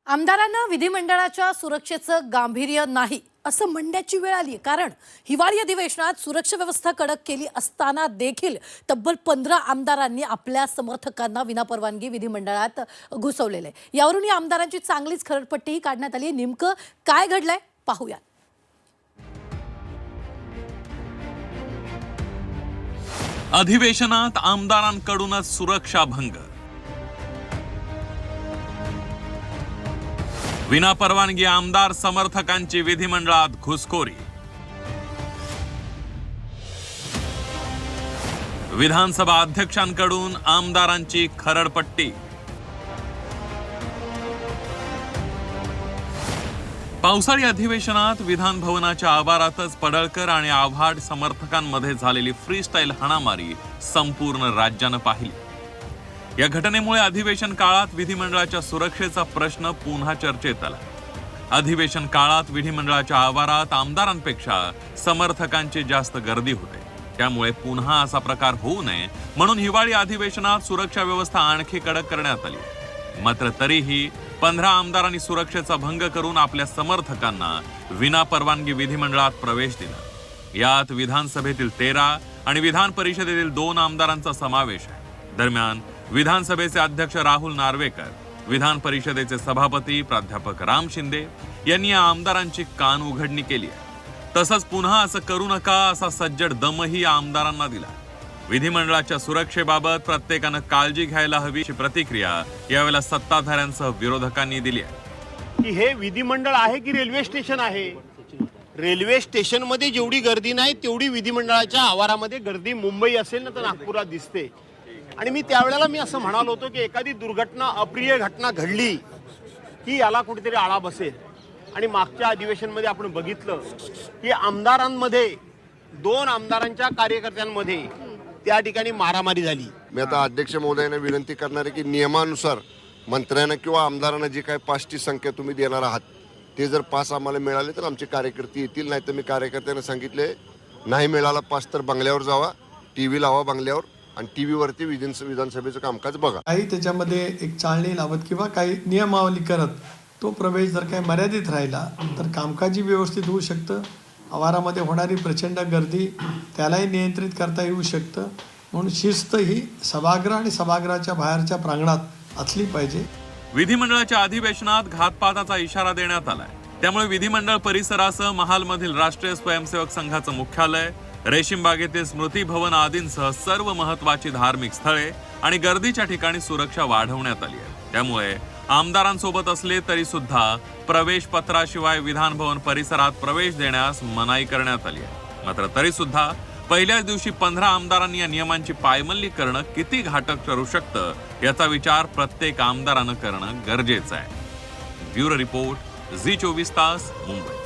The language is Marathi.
आमदारांना विधिमंडळाच्या सुरक्षेचं गांभीर्य नाही असं म्हणण्याची वेळ आली, कारण हिवाळी अधिवेशनात सुरक्षा व्यवस्था कडक केली असताना देखील तब्बल 15 आमदारांनी आपल्या समर्थकांना विनापरवानगी विधिमंडळात घुसवलेले। यावरून या आमदारांची चांगलीच खरडपट्टी काढण्यात आली। नेमकं काय घडलंय पाहूया। अधिवेशनात आमदारांकडूनच सुरक्षा भंग, विनापरवानगी आमदार समर्थकांची विधिमंडळात घुसखोरी, विधानसभा अध्यक्षांकडून आमदारांची खरडपट्टी। पावसाळी अधिवेशनात विधान भवनाच्या आवारातच पडळकर आणि आव्हाड समर्थकांमध्ये झालेली फ्रीस्टाईल हाणामारी संपूर्ण राज्यानं पाहिली। या घटनेमुळे अधिवेशन काळात विधिमंडळाच्या सुरक्षेचा प्रश्न पुन्हा चर्चेत आला। अधिवेशन काळात विधिमंडळाच्या आवारात आमदारांपेक्षा समर्थकांची जास्त गर्दी होते, त्यामुळे पुन्हा असा प्रकार होऊ नये म्हणून हिवाळी अधिवेशनात सुरक्षा व्यवस्था आणखी कडक करण्यात आली। मात्र तरीही 15 आमदारांनी सुरक्षेचा भंग करून आपल्या समर्थकांना विनापरवानगी विधिमंडळात प्रवेश दिला। यात विधानसभेतील 13 आणि विधान परिषदेतील 2 आमदारांचा समावेश आहे। दरम्यान विधानसभेचे अध्यक्ष राहुल नार्वेकर, विधान परिषदेचे सभापती प्राध्यापक राम शिंदे यांनी या आमदारांची कान उघडणी केली आहे। तसंच पुन्हा असं करू नका असा सज्जड दमही या आमदारांना दिला। विधिमंडळाच्या सुरक्षेबाबत प्रत्येकानं काळजी घ्यायला हवी अशी प्रतिक्रिया यावेळेला सत्ताधाऱ्यांसह विरोधकांनी दिली आहे। की हे विधिमंडळ आहे की रेल्वे स्टेशन आहे? रेल्वे स्टेशन मध्ये जेवढी गर्दी नाही तेवढी विधिमंडळाच्या आवारामध्ये गर्दी मुंबई असेल ना तर नागपुरात दिसते। आणि मी त्यावेळेला असं म्हणालो होतो की एखादी दुर्घटना, अप्रिय घटना घडली की याला कुठेतरी आळा बसेल। आणि मागच्या अधिवेशनमध्ये आपण बघितलं की आमदारांमध्ये 2 आमदारांच्या कार्यकर्त्यांमध्ये त्या ठिकाणी मारामारी झाली। मी आता अध्यक्ष महोदयांना विनंती करणार आहे की नियमानुसार मंत्र्यांना किंवा आमदारांना जी काही पासची संख्या तुम्ही देणार आहात ते जर पास आम्हाला मिळाले तर आमचे कार्यकर्ते येतील, नाही तर मी कार्यकर्त्यांना सांगितले नाही मिळाला पास तर बंगल्यावर जावा, टीव्ही लावा बंगल्यावर आणि टीव्हीवरती विधानसभेचं कामकाज बघा। काही त्याच्यामध्ये एक चाळणी लावत किंवा काही नियमावली करत तो प्रवेश जर काही मर्यादित राहिला तर कामकाजी व्यवस्थित होऊ शकतं। आवारामध्ये होणारी प्रचंड गर्दी त्यालाही नियंत्रित करता येऊ शकतं। म्हणून शिस्त ही सभागृह आणि सभागृहाच्या बाहेरच्या प्रांगणात असली पाहिजे। विधिमंडळाच्या अधिवेशनात घातपाताचा इशारा देण्यात आलाय, त्यामुळे विधिमंडळ परिसरासह महालमधील राष्ट्रीय स्वयंसेवक संघाचं मुख्यालय, रेशीमबागेतील स्मृती भवन आदींसह सर्व महत्त्वाची धार्मिक स्थळे आणि गर्दीच्या ठिकाणी सुरक्षा वाढवण्यात आली आहे। त्यामुळे आमदारांसोबत असले तरी सुद्धा प्रवेश पत्राशिवाय विधान भवन परिसरात प्रवेश देण्यास मनाई करण्यात आली आहे। मात्र तरी सुद्धा पहिल्याच दिवशी 15 आमदारांनी या नियमांची पायमल्ली करणं किती घातक ठरू शकतं याचा विचार प्रत्येक आमदारानं करणं गरजेचं आहे। ब्युरो रिपोर्ट, झी 24 तास, मुंबई।